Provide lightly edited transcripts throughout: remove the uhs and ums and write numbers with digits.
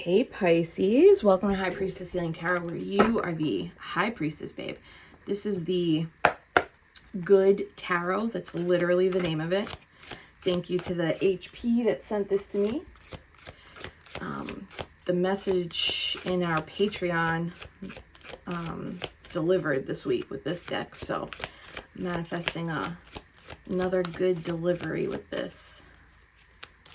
Hey Pisces, welcome to High Priestess Healing Tarot, where you are the High Priestess, babe. This is the good tarot. That's literally the name of it. Thank you to the HP that sent this to me. The message in our Patreon delivered this week with this deck, so manifesting another good delivery with this.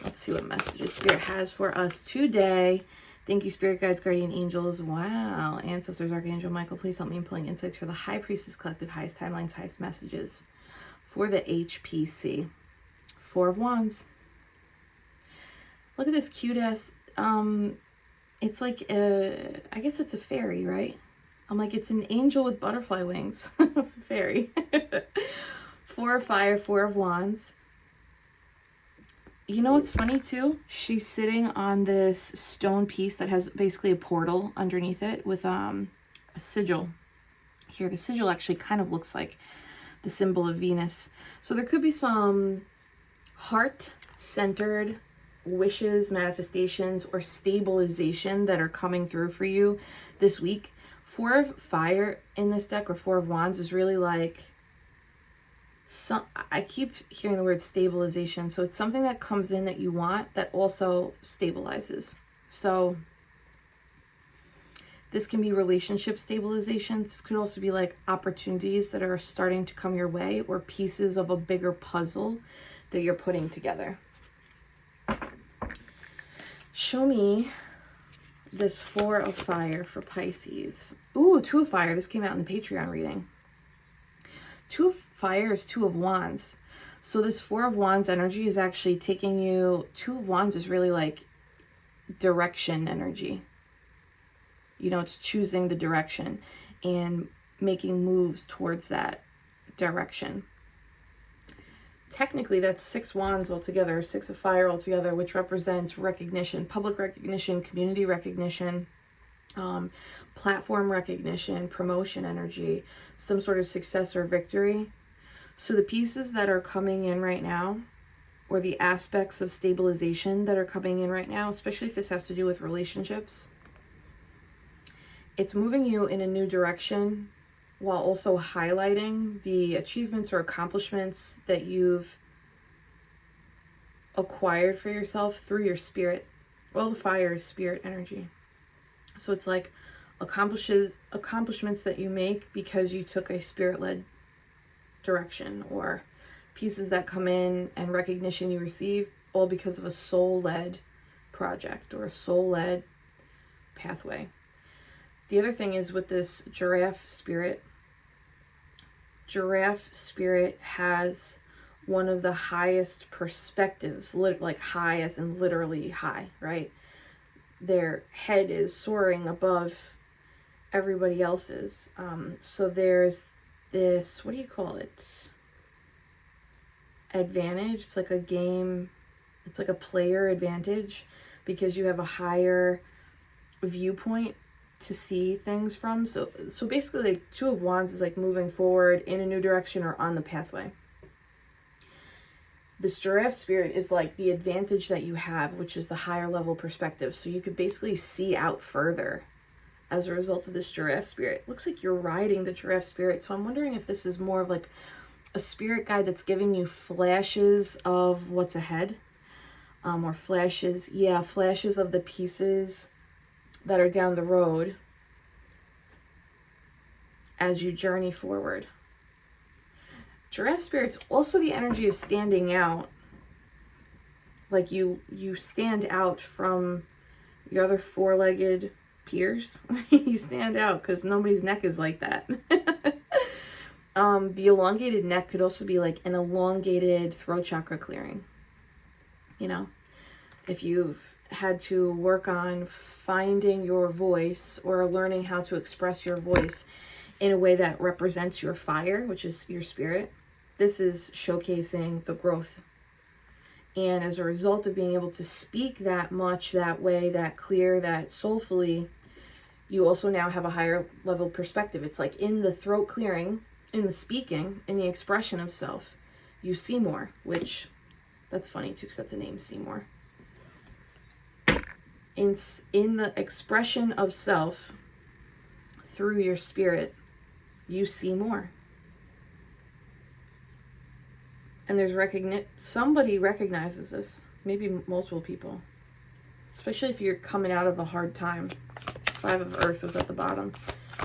Let's see what messages Spirit has for us today. Thank you, Spirit Guides, Guardian Angels. Wow. Ancestors, Archangel Michael, please help me in pulling insights for the High Priestess Collective, highest timelines, highest messages for the HPC. Four of Wands. Look at this cute ass. It's like I guess it's a fairy, right? I'm like, it's an angel with butterfly wings. It's a fairy. Four of Fire, Four of Wands. You know what's funny too? She's sitting on this stone piece that has basically a portal underneath it with a sigil. Here, the sigil actually kind of looks like the symbol of Venus. So there could be some heart-centered wishes, manifestations, or stabilization that are coming through for you this week. Four of Fire in this deck, or Four of Wands, is really like... I keep hearing the word stabilization. So it's something that comes in that you want that also stabilizes. So this can be relationship stabilization. This could also be like opportunities that are starting to come your way, or pieces of a bigger puzzle that you're putting together. Show me this Four of Fire for Pisces. Ooh, Two of Fire. This came out in the Patreon reading. Two of Fire is Two of Wands. So this Four of Wands energy is actually taking you... Two of Wands is really like direction energy. You know, it's choosing the direction and making moves towards that direction. Technically, that's Six Wands altogether, Six of Fire altogether, which represents recognition, public recognition, community recognition, platform recognition, promotion energy, some sort of success or victory. So the pieces that are coming in right now, or the aspects of stabilization that are coming in right now, especially if this has to do with relationships, it's moving you in a new direction while also highlighting the achievements or accomplishments that you've acquired for yourself through your spirit. Well, the fire is spirit energy. So it's like accomplishments that you make because you took a spirit-led direction, or pieces that come in and recognition you receive all because of a soul-led project or a soul-led pathway. The other thing is with this giraffe spirit has one of the highest perspectives, like high as in literally high, right? Their head is soaring above everybody else's. So there's this, what do you call it? Advantage. It's like a game. It's like a player advantage because you have a higher viewpoint to see things from. So basically, like, Two of Wands is like moving forward in a new direction or on the pathway. This giraffe spirit is like the advantage that you have, which is the higher level perspective. So you could basically see out further as a result of this giraffe spirit. Looks like you're riding the giraffe spirit. So I'm wondering if this is more of like a spirit guide that's giving you flashes of what's ahead. Or flashes of the pieces that are down the road as you journey forward. Giraffe spirit's also the energy of standing out. Like you stand out from your other four-legged peers. You stand out because nobody's neck is like that. The elongated neck could also be like an elongated throat chakra clearing. You know, if you've had to work on finding your voice or learning how to express your voice in a way that represents your fire, which is your spirit, this is showcasing the growth. And as a result of being able to speak that much, that way, that clear, that soulfully, you also now have a higher level perspective. It's like in the throat clearing, in the speaking, in the expression of self, you see more, which that's funny too, because that's a name, Seymour. in the expression of self through your spirit, you see more. And there's somebody recognizes this, maybe multiple people, especially if you're coming out of a hard time. 5 of Earth was at the bottom.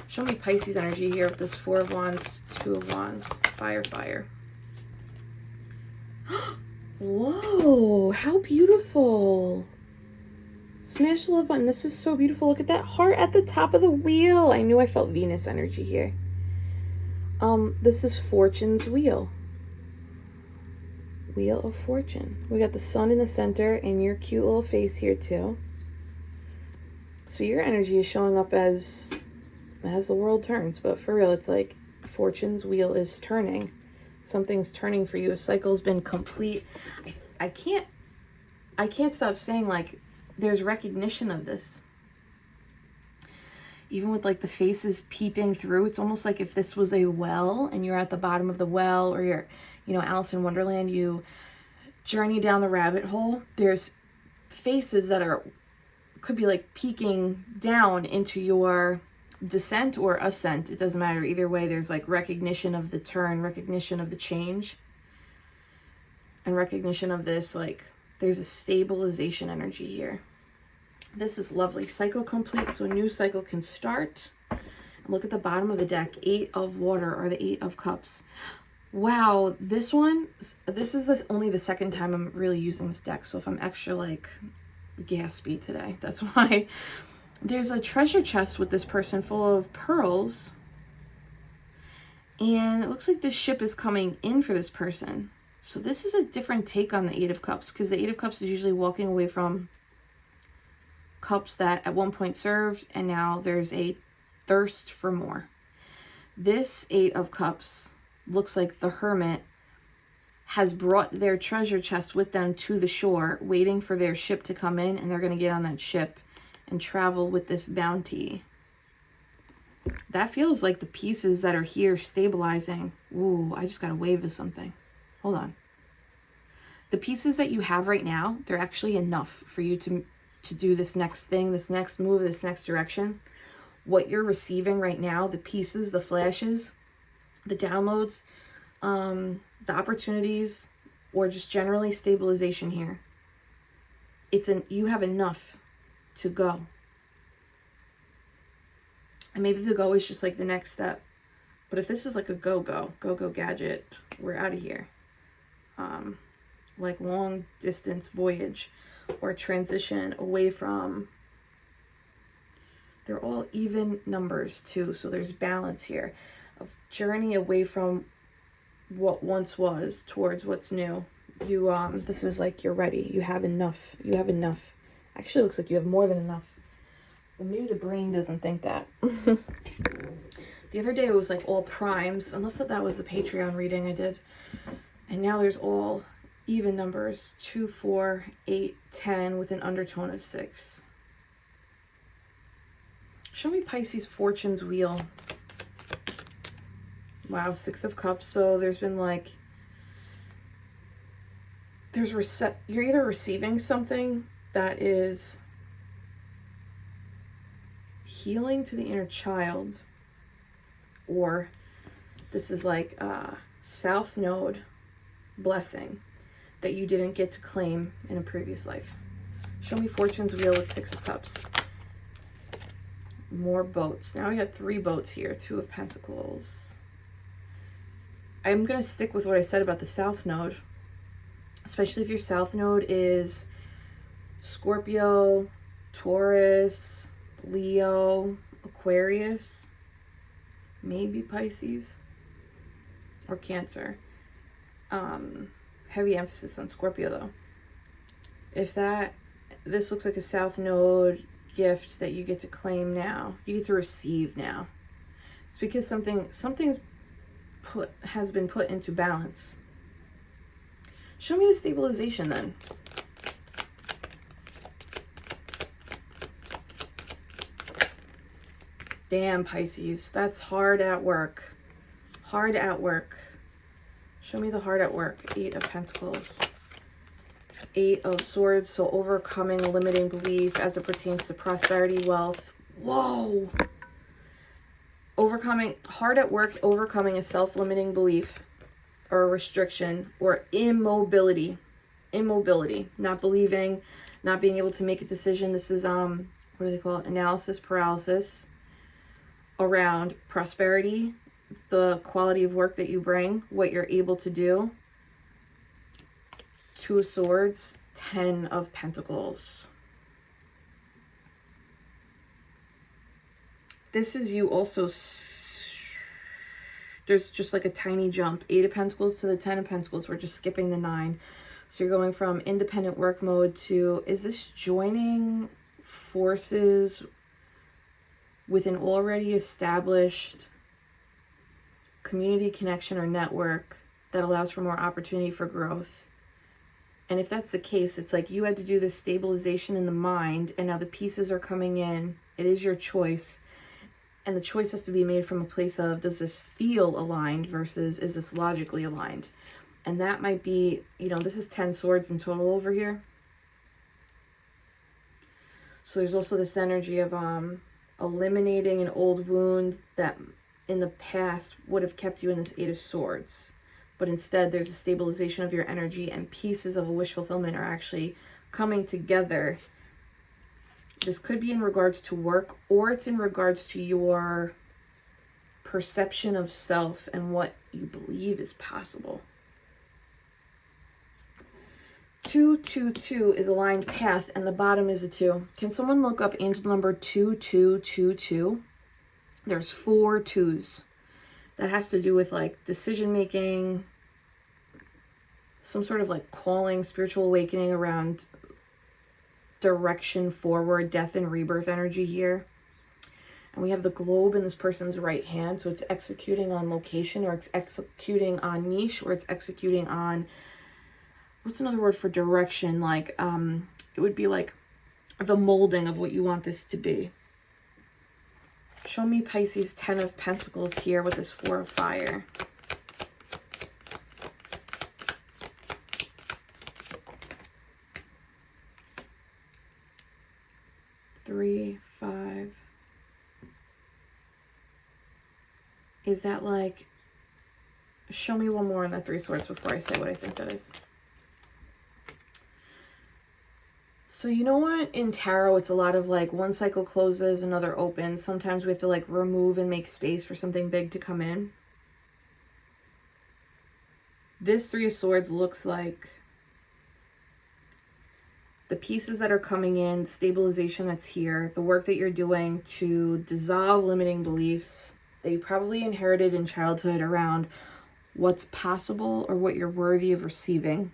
Show me Pisces energy here with this 4 of Wands, 2 of Wands, fire, fire. Whoa, how beautiful. Smash the love button. This is so beautiful. Look at that heart at the top of the wheel. I knew I felt Venus energy here. This is Fortune's wheel. Wheel of Fortune. We got the sun in the center and your cute little face here too. So your energy is showing up as the world turns, but for real, it's like Fortune's wheel is turning. Something's turning for you. A cycle's been complete. I can't stop saying, like, there's recognition of this. Even with like the faces peeping through, it's almost like if this was a well and you're at the bottom of the well, or you're, you know, Alice in Wonderland, you journey down the rabbit hole. There's faces that could be like peeking down into your descent or ascent. It doesn't matter. Either way, there's like recognition of the turn, recognition of the change, and recognition of this, like, there's a stabilization energy here. This is lovely. Cycle complete, so a new cycle can start. And look at the bottom of the deck. 8 of water, or the 8 of cups. Wow, this is only the second time I'm really using this deck. So if I'm extra like gaspy today, that's why. There's a treasure chest with this person full of pearls. And it looks like this ship is coming in for this person. So this is a different take on the 8 of cups, because the 8 of cups is usually walking away from cups that at one point served, and now there's a thirst for more. This 8 of cups looks like the hermit has brought their treasure chest with them to the shore, waiting for their ship to come in, and they're going to get on that ship and travel with this bounty. That feels like the pieces that are here stabilizing. Ooh, I just got a wave of something. Hold on. The pieces that you have right now, they're actually enough for you to do this next thing, this next move, this next direction. What you're receiving right now, the pieces, the flashes, the downloads, the opportunities, or just generally stabilization here. You have enough to go. And maybe the go is just like the next step. But if this is like a go gadget, we're out of here. Like long distance voyage or transition away from, they're all even numbers too. So there's balance here of journey away from what once was towards what's new. This is like, you're ready. You have enough. You have enough. Actually, it looks like you have more than enough. But maybe the brain doesn't think that. The other day it was like all primes, unless that was the Patreon reading I did. And now there's all even numbers, 2, 4, 8, 10 with an undertone of 6. Show me Pisces Fortune's wheel. Wow, 6 of Cups. So there's been like, you're either receiving something that is healing to the inner child, or this is like a South Node blessing that you didn't get to claim in a previous life. Show me Fortune's wheel with 6 of Cups. More boats. Now we got 3 boats here. 2 of Pentacles. I'm going to stick with what I said about the South Node, especially if your South Node is Scorpio, Taurus, Leo, Aquarius, maybe Pisces, or Cancer. Heavy emphasis on Scorpio though. If this looks like a South Node gift that you get to claim now, you get to receive now. It's because something's has been put into balance. Show me the stabilization then. Damn, Pisces, that's hard at work. Hard at work. Show me the hard at work. 8 of Pentacles. 8 of Swords, so overcoming a limiting belief as it pertains to prosperity, wealth. Whoa! Overcoming, hard at work, overcoming a self-limiting belief or a restriction or immobility. Immobility, not believing, not being able to make a decision. This is, what do they call it? Analysis paralysis around prosperity, the quality of work that you bring, what you're able to do. 2 of Swords, 10 of Pentacles. This is you also, there's just like a tiny jump. 8 of Pentacles to the 10 of Pentacles. We're just skipping the 9. So you're going from independent work mode to, is this joining forces with an already established community connection or network that allows for more opportunity for growth? And if that's the case, it's like you had to do this stabilization in the mind, and now the pieces are coming in. It is your choice. And the choice has to be made from a place of, does this feel aligned versus is this logically aligned? And that might be, you know, this is 10 swords in total over here. So there's also this energy of eliminating an old wound that in the past would have kept you in this 8 of Swords. But instead, there's a stabilization of your energy, and pieces of a wish fulfillment are actually coming together. This could be in regards to work, or it's in regards to your perception of self and what you believe is possible. 222 is aligned path, and the bottom is a 2. Can someone look up angel number 2222? There's 4 2s. That has to do with like decision making, some sort of like calling, spiritual awakening around direction forward, death and rebirth energy here. And we have the globe in this person's right hand. So it's executing on location, or it's executing on niche, or it's executing on, what's another word for direction? Like, it would be like the molding of what you want this to be. Show me Pisces 10 of Pentacles here with this 4 of Fire. Three, 5. Is that like, show me one more on that 3 swords before I say what I think that is. So you know what, in tarot, it's a lot of like one cycle closes, another opens. Sometimes we have to like remove and make space for something big to come in. This 3 of Swords looks like the pieces that are coming in, stabilization that's here, the work that you're doing to dissolve limiting beliefs that you probably inherited in childhood around what's possible or what you're worthy of receiving.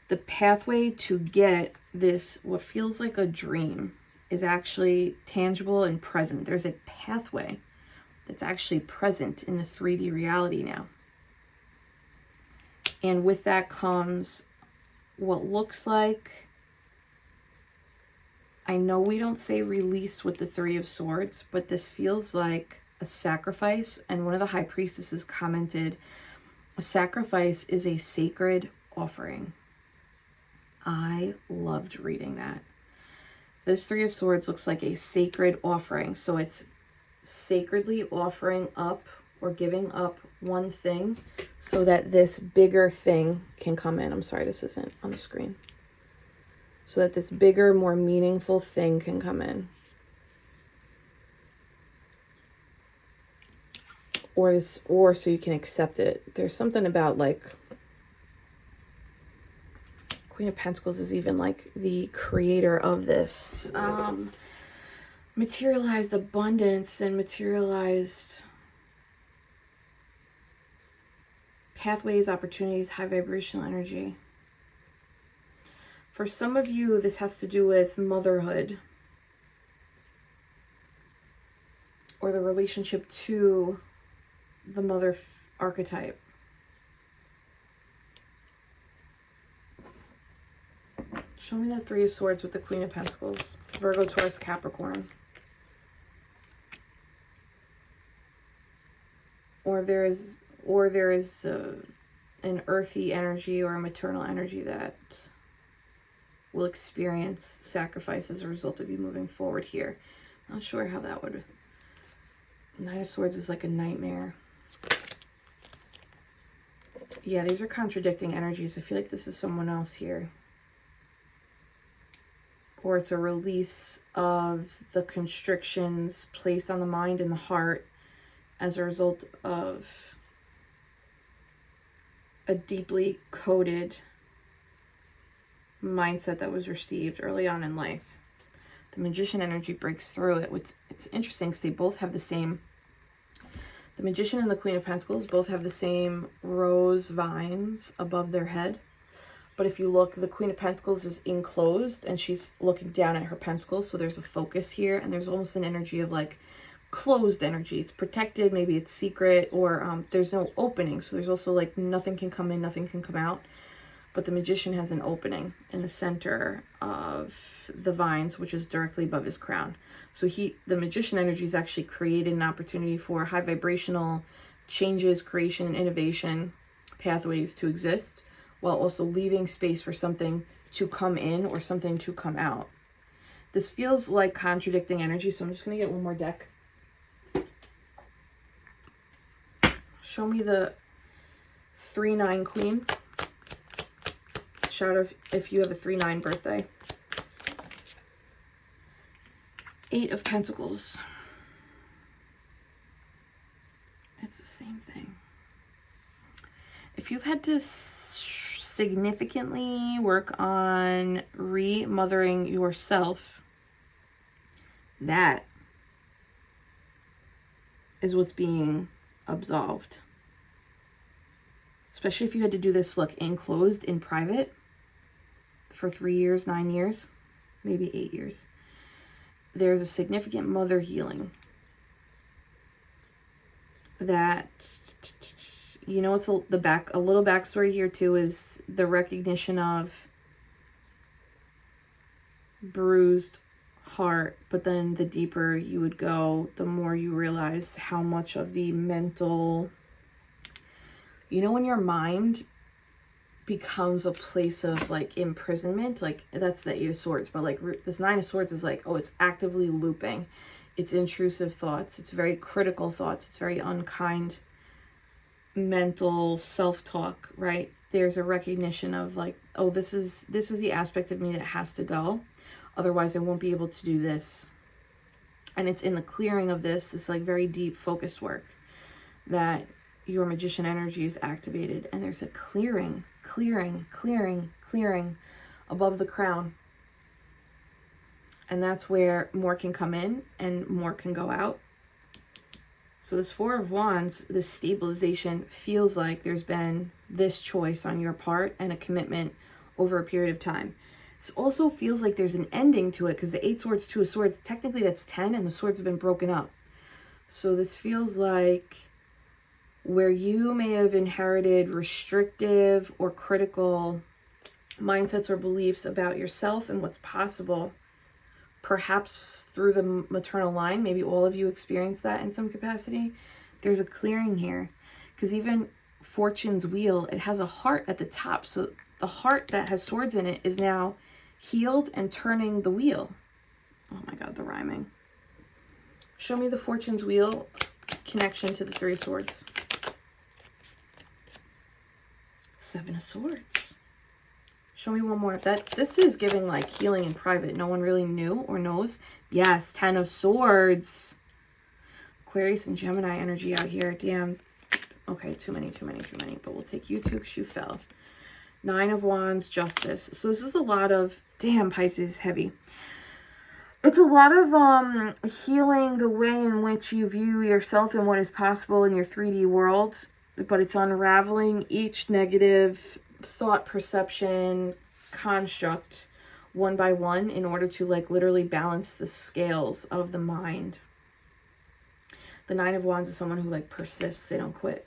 The pathway to get this, what feels like a dream, is actually tangible and present. There's a pathway that's actually present in the 3D reality now. And with that comes what looks like, I know we don't say release with the 3 of Swords, but this feels like a sacrifice. And one of the high priestesses commented, a sacrifice is a sacred offering. I loved reading that. This 3 of Swords looks like a sacred offering. So it's sacredly offering up or giving up one thing so that this bigger thing can come in. I'm sorry, this isn't on the screen. So that this bigger, more meaningful thing can come in. Or so you can accept it. There's something about like Queen of Pentacles is even like the creator of this. Materialized abundance and materialized pathways, opportunities, high vibrational energy. For some of you, this has to do with motherhood or the relationship to the mother archetype. Show me that 3 of Swords with the Queen of Pentacles. Virgo, Taurus, Capricorn. Or there is an earthy energy or a maternal energy that will experience sacrifice as a result of you moving forward here. Not sure how that would... Knight of Swords is like a nightmare. Yeah, these are contradicting energies. I feel like this is someone else here. Or it's a release of the constrictions placed on the mind and the heart as a result of a deeply coded mindset that was received early on in life. The Magician energy breaks through it. It's interesting because they both have the same... The Magician and the Queen of Pentacles both have the same rose vines above their head. But if you look, the Queen of Pentacles is enclosed and she's looking down at her pentacles. So there's a focus here and there's almost an energy of like closed energy. It's protected, maybe it's secret, or there's no opening. So there's also like nothing can come in, nothing can come out. But the Magician has an opening in the center of the vines, which is directly above his crown. So the Magician energy is actually created an opportunity for high vibrational changes, creation, and innovation pathways to exist, while also leaving space for something to come in or something to come out. This feels like contradicting energy, so I'm just going to get one more deck. Show me the 3-9 Queen. Shout out if you have a 3-9 birthday. 8 of Pentacles. It's the same thing. If you've had to significantly work on remothering yourself, that is what's being absolved. Especially if you had to do this, look, enclosed in private for 3 years, 9 years, maybe 8 years. There's a significant mother healing that, you know, it's a little backstory here too is the recognition of bruised heart, but then the deeper you would go, the more you realize how much of the mental, you know, when your mind becomes a place of like imprisonment, like that's the 8 of Swords, but like this 9 of Swords is like, oh, it's actively looping. It's intrusive thoughts. It's very critical thoughts. It's very unkind mental self-talk, right? There's a recognition of like, oh, this is the aspect of me that has to go. Otherwise I won't be able to do this. And it's in the clearing of this like very deep focused work that your Magician energy is activated, and there's a clearing above the crown. And that's where more can come in and more can go out. So this 4 of Wands, this stabilization, feels like there's been this choice on your part and a commitment over a period of time. This also feels like there's an ending to it because the 8 Swords, 2 of Swords, technically that's 10 and the swords have been broken up. So this feels like where you may have inherited restrictive or critical mindsets or beliefs about yourself and what's possible, perhaps through the maternal line, maybe all of you experience that in some capacity. There's a clearing here because even Fortune's wheel, it has a heart at the top. So the heart that has swords in it is now healed and turning the wheel. Oh my God, the rhyming. Show me the Fortune's wheel connection to the 3 of Swords. 7 of Swords. Show me one more. This is giving like healing in private. No one really knew or knows. Yes, 10 of Swords. Aquarius and Gemini energy out here. Damn. Okay, too many. But we'll take you two because you fell. 9 of Wands, Justice. So this is a lot of, damn, Pisces, heavy. It's a lot of healing the way in which you view yourself and what is possible in your 3D world. But it's unraveling each negative thought, perception, construct one by one in order to like literally balance the scales of the mind. The 9 of Wands is someone who like persists. They don't quit.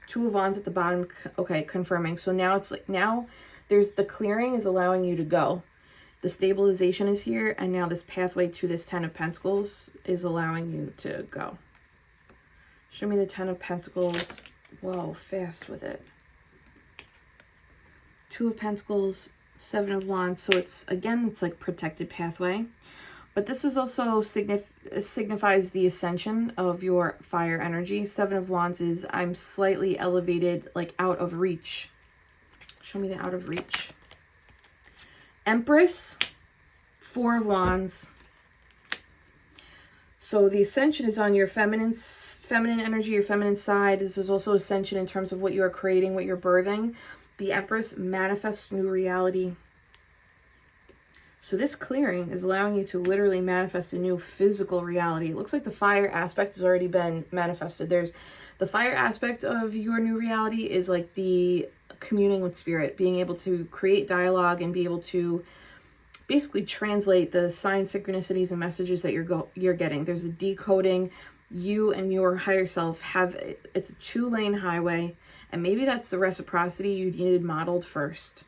2 of Wands at the bottom. Okay, confirming. So now it's like, now there's the clearing is allowing you to go. The stabilization is here. And now this pathway to this 10 of Pentacles is allowing you to go. Show me the 10 of Pentacles Whoa, fast with it. Two of Pentacles, Seven of Wands. So it's, again, it's like protected pathway. But this is also signifies the ascension of your fire energy. Seven of Wands is I'm slightly elevated, like out of reach. Show me the out of reach. Empress, Four of Wands. So the ascension is on your feminine energy, your feminine side. This is also ascension in terms of what you are creating, what you're birthing. The Empress manifests new reality. So this clearing is allowing you to literally manifest a new physical reality. It looks like the fire aspect has already been manifested. There's the fire aspect of your new reality is like the communing with spirit, being able to create dialogue and be able to basically translate the signs, synchronicities, and messages that you're getting. There's a decoding. You and your higher self have, it's a 2-lane highway, and maybe that's the reciprocity you needed modeled first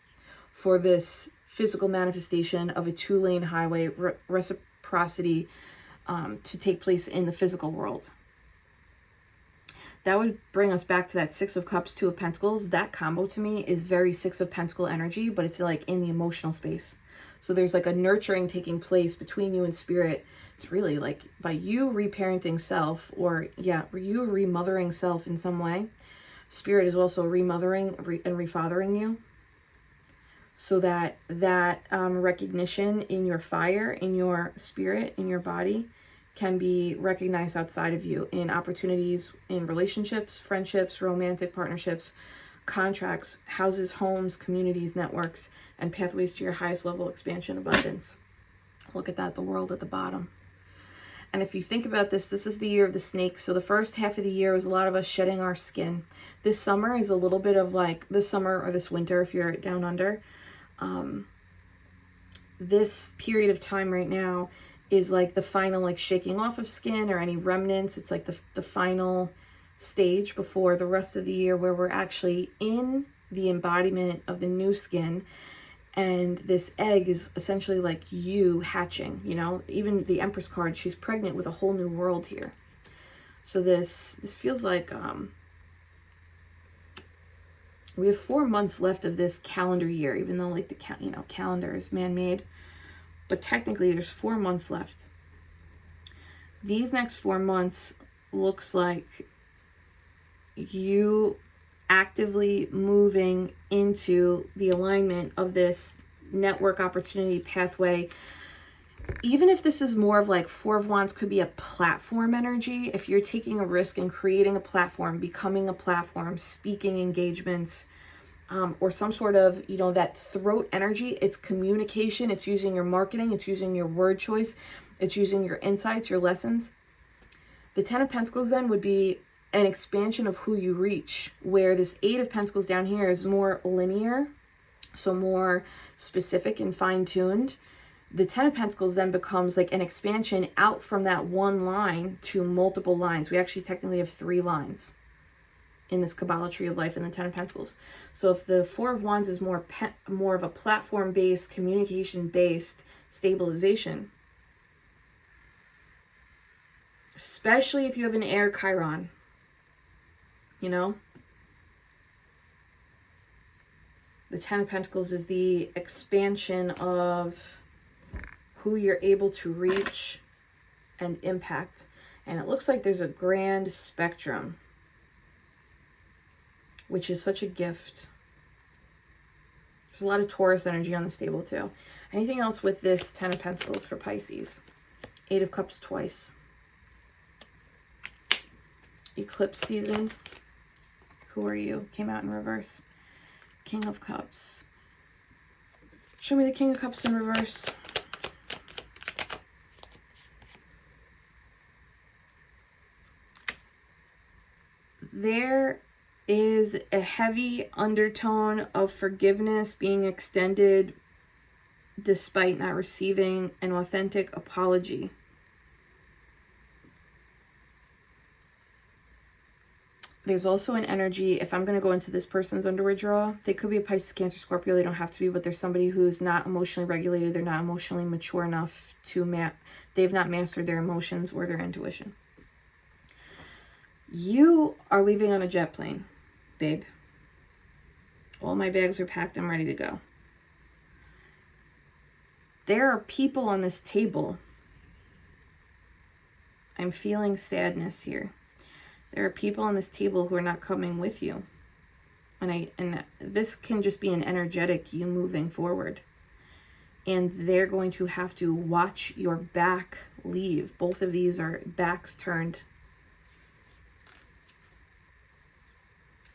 for this physical manifestation of a 2-lane highway reciprocity to take place in the physical world. That would bring us back to that Six of Cups, Two of Pentacles. That combo to me is very Six of Pentacle energy, but it's like in the emotional space. So there's like a nurturing taking place between you and spirit. It's really like by you reparenting self, or yeah, you remothering self in some way. Spirit is also remothering and refathering you. So that recognition in your fire, in your spirit, in your body can be recognized outside of you in opportunities, in relationships, friendships, romantic partnerships, contracts, houses, homes, communities, networks, and pathways to your highest level expansion, abundance. Look at that, the world at the bottom. And if you think about this, this is the year of the snake. So the first half of the year was a lot of us shedding our skin. This summer is a little bit of like this summer or this winter, if you're down under. This period of time right now is like the final like shaking off of skin or any remnants. It's like the final stage before the rest of the year where we're actually in the embodiment of the new skin. And this egg is essentially like you hatching, you know, even the Empress card, she's pregnant with a whole new world here. So this feels like we have 4 months left of this calendar year, even though like the calendar is man-made, but technically there's 4 months left. These next 4 months looks like you actively moving into the alignment of this network opportunity pathway. Even if this is more of like Four of Wands could be a platform energy, if you're taking a risk and creating a platform, becoming a platform, speaking engagements, or some sort of, you know, that throat energy, it's communication, it's using your marketing, it's using your word choice, it's using your insights, your lessons. The Ten of Pentacles then would be an expansion of who you reach, where this Eight of Pentacles down here is more linear, so more specific and fine-tuned. The Ten of Pentacles then becomes like an expansion out from that one line to multiple lines. We actually technically have 3 lines in this Kabbalah tree of life in the Ten of Pentacles. So if the Four of Wands is more of a platform-based, communication-based stabilization, especially if you have an air Chiron, you know, the Ten of Pentacles is the expansion of who you're able to reach and impact. And it looks like there's a grand spectrum, which is such a gift. There's a lot of Taurus energy on this table too. Anything else with this Ten of Pentacles for Pisces? Eight of Cups twice. Eclipse season. Who are you? Came out in reverse. King of Cups. Show me the King of Cups in reverse. There is a heavy undertone of forgiveness being extended despite not receiving an authentic apology. There's also an energy, if I'm going to go into this person's underwear draw, they could be a Pisces, Cancer, Scorpio, they don't have to be, but there's somebody who's not emotionally regulated, they're not emotionally mature enough to they've not mastered their emotions or their intuition. You are leaving on a jet plane, babe. All my bags are packed. I'm ready to go. There are people on this table. I'm feeling sadness here. There are people on this table who are not coming with you. And this can just be an energetic you moving forward. And they're going to have to watch your back leave. Both of these are backs turned.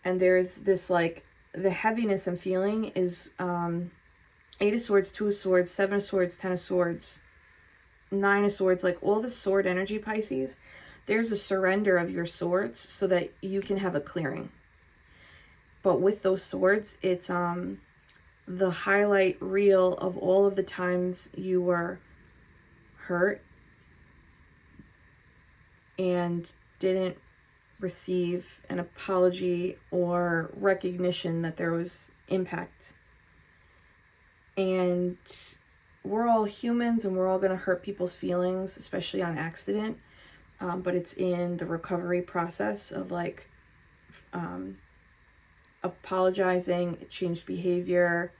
And there's this, like, the heaviness I'm feeling is 8 of Swords, 2 of Swords, 7 of Swords, 10 of Swords, 9 of Swords, like all the sword energy, Pisces. There's a surrender of your swords so that you can have a clearing. But with those swords, it's the highlight reel of all of the times you were hurt and didn't receive an apology or recognition that there was impact. And we're all humans and we're all going to hurt people's feelings, especially on accident. But it's in the recovery process of, like, apologizing, changed behavior,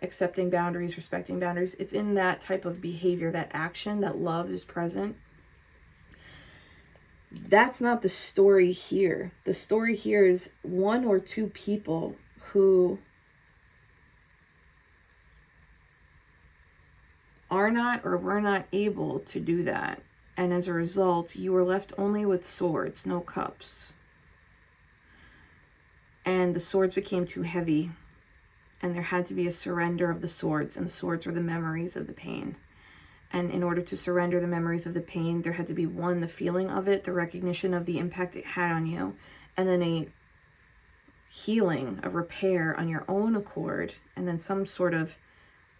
accepting boundaries, respecting boundaries. It's in that type of behavior, that action, that love is present. That's not the story here. The story here is 1 or 2 people who are not or were not able to do that. And as a result, you were left only with swords, no cups. And the swords became too heavy. And there had to be a surrender of the swords. And the swords were the memories of the pain. And in order to surrender the memories of the pain, there had to be 1, the feeling of it, the recognition of the impact it had on you. And then a healing, a repair on your own accord. And then some sort of,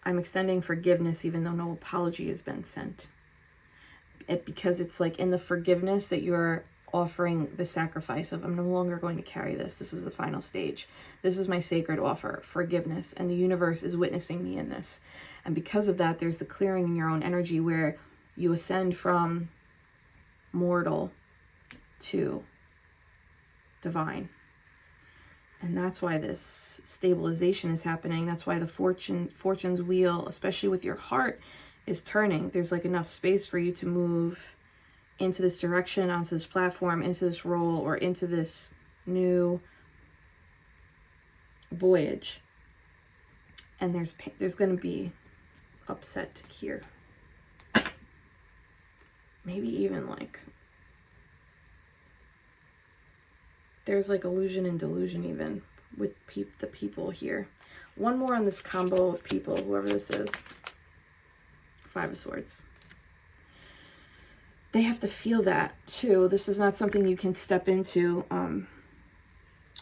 I'm extending forgiveness even though no apology has been sent. Because it's like in the forgiveness that you're offering the sacrifice of, I'm no longer going to carry this. This is the final stage. This is my sacred offer, forgiveness. And the universe is witnessing me in this. And because of that, there's the clearing in your own energy where you ascend from mortal to divine. And that's why this stabilization is happening. That's why the fortune's wheel, especially with your heart, is turning. There's like enough space for you to move into this direction, onto this platform, into this role, or into this new voyage. And there's going to be upset here. Maybe even like there's like illusion and delusion even with the people here. 1 more on this combo of people, whoever this is. 5 of Swords. They have to feel that too. This is not something you can step into.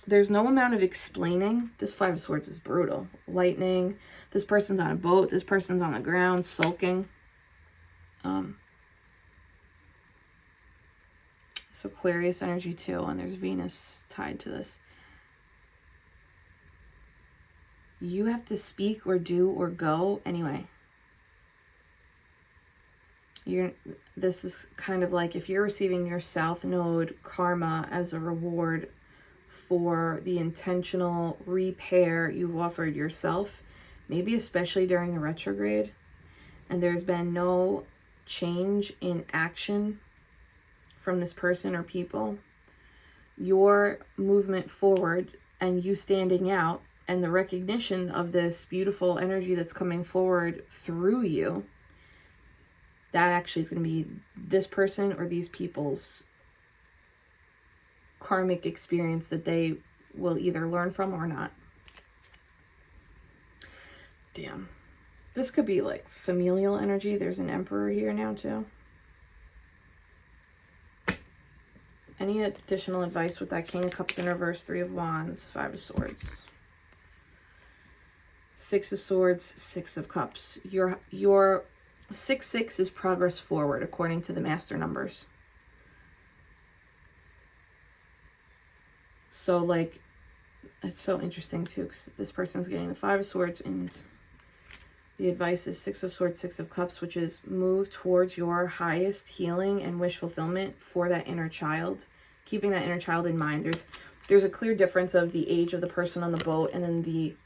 There's no amount of explaining. This 5 of Swords is brutal. Lightning. This person's on a boat. This person's on the ground sulking. It's Aquarius energy too, and there's Venus tied to this. You have to speak or do or go anyway. This is kind of like if you're receiving your South Node karma as a reward for the intentional repair you've offered yourself, maybe especially during the retrograde, and there's been no change in action from this person or people, your movement forward and you standing out and the recognition of this beautiful energy that's coming forward through you, that actually is going to be this person or these people's karmic experience that they will either learn from or not. Damn. This could be like familial energy. There's an Emperor here now too. Any additional advice with that King of Cups in reverse, 3 of Wands, 5 of Swords, 6 of Swords, 6 of Cups. Your 6-6 is progress forward according to the master numbers. So like, it's so interesting too, because this person's getting the 5 of Swords and the advice is 6 of Swords, 6 of Cups, which is move towards your highest healing and wish fulfillment for that inner child keeping that inner child in mind. There's a clear difference of the age of the person on the boat and then the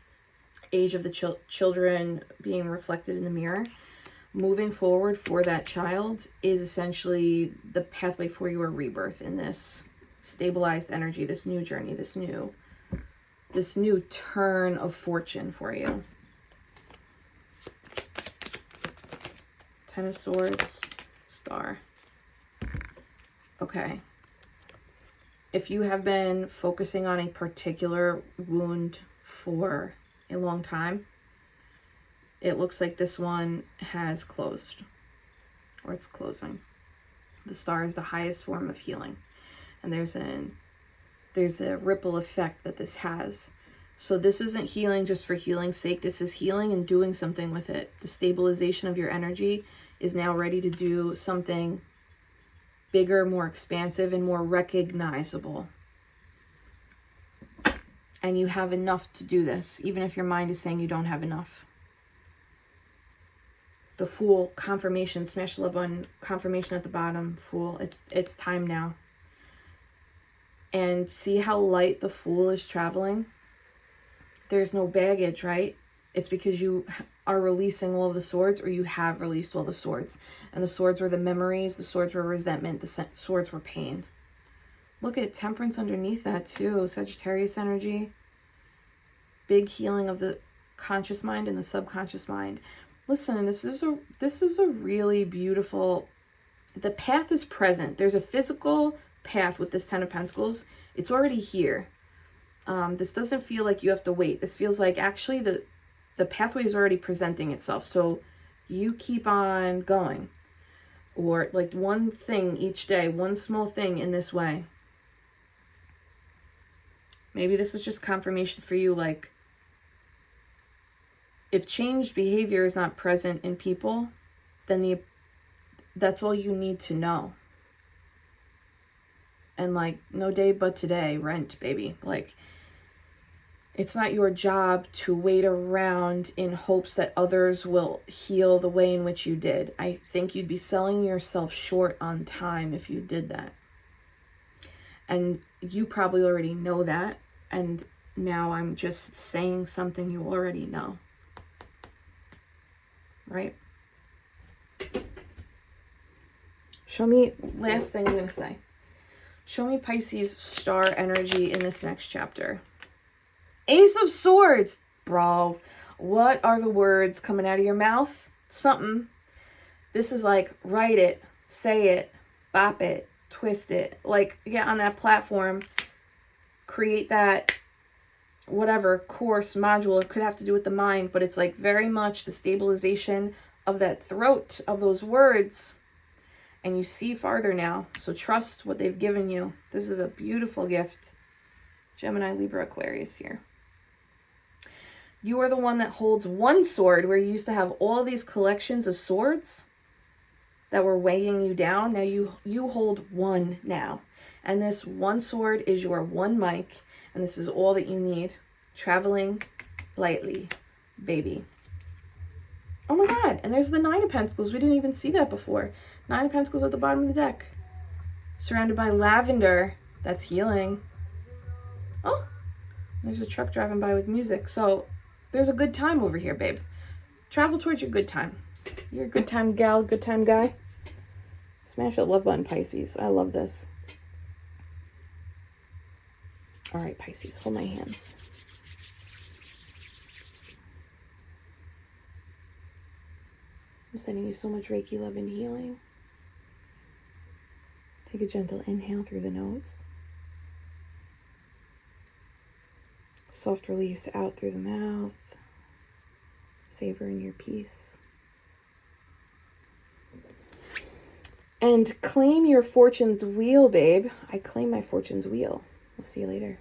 age of the children being reflected in the mirror. Moving forward for that child is essentially the pathway for your rebirth in this stabilized energy, this new journey, this new turn of fortune for you. Ten of Swords, Star. Okay. If you have been focusing on a particular wound for a long time, it looks like this one has closed, or it's closing. The star is the highest form of healing, and there's a ripple effect that this has. So this isn't healing just for healing's sake. This is healing and doing something with it. The stabilization of your energy is now ready to do something bigger, more expansive, and more recognizable. And you have enough to do this, even if your mind is saying you don't have enough. The Fool, confirmation, smash the love button, confirmation at the bottom, Fool. It's time now. And see how light the Fool is traveling? There's no baggage, right? It's because you are releasing all of the swords, or you have released all the swords. And the swords were the memories, the swords were resentment, the swords were pain. Look at Temperance underneath that too. Sagittarius energy. Big healing of the conscious mind and the subconscious mind. Listen, this is a really beautiful, the path is present. There's a physical path with this Ten of Pentacles. It's already here. This doesn't feel like you have to wait. This feels like actually the pathway is already presenting itself. So you keep on going, or like one thing each day, one small thing in this way. Maybe this is just confirmation for you, like, if changed behavior is not present in people, then that's all you need to know. And like, no day but today, rent, baby. Like, it's not your job to wait around in hopes that others will heal the way in which you did. I think you'd be selling yourself short on time if you did that. And you probably already know that. And now I'm just saying something you already know. Right? Show me, last thing I'm going to say. Show me Pisces star energy in this next chapter. Ace of Swords. Bro, what are the words coming out of your mouth? Something. This is like, write it, say it, bop it, twist it. Like, get on that platform, create that whatever course, module. It could have to do with the mind, but it's like very much the stabilization of that throat of those words. And you see farther now. So trust what they've given you. This is a beautiful gift. Gemini, Libra, Aquarius here. You are the one that holds one sword, where you used to have all these collections of swords that were weighing you down. Now you hold one now. And this one sword is your one mic. And this is all that you need. Traveling lightly, baby. Oh my God. And there's the Nine of Pentacles. We didn't even see that before. Nine of Pentacles at the bottom of the deck. Surrounded by lavender. That's healing. Oh, there's a truck driving by with music. So there's a good time over here, babe. Travel towards your good time. You're a good time gal, good time guy. Smash that love button, Pisces. I love this. All right, Pisces, hold my hands. I'm sending you so much Reiki love and healing. Take a gentle inhale through the nose. Soft release out through the mouth. Savoring your peace. And claim your fortune's wheel, babe. I claim my fortune's wheel. I'll see you later.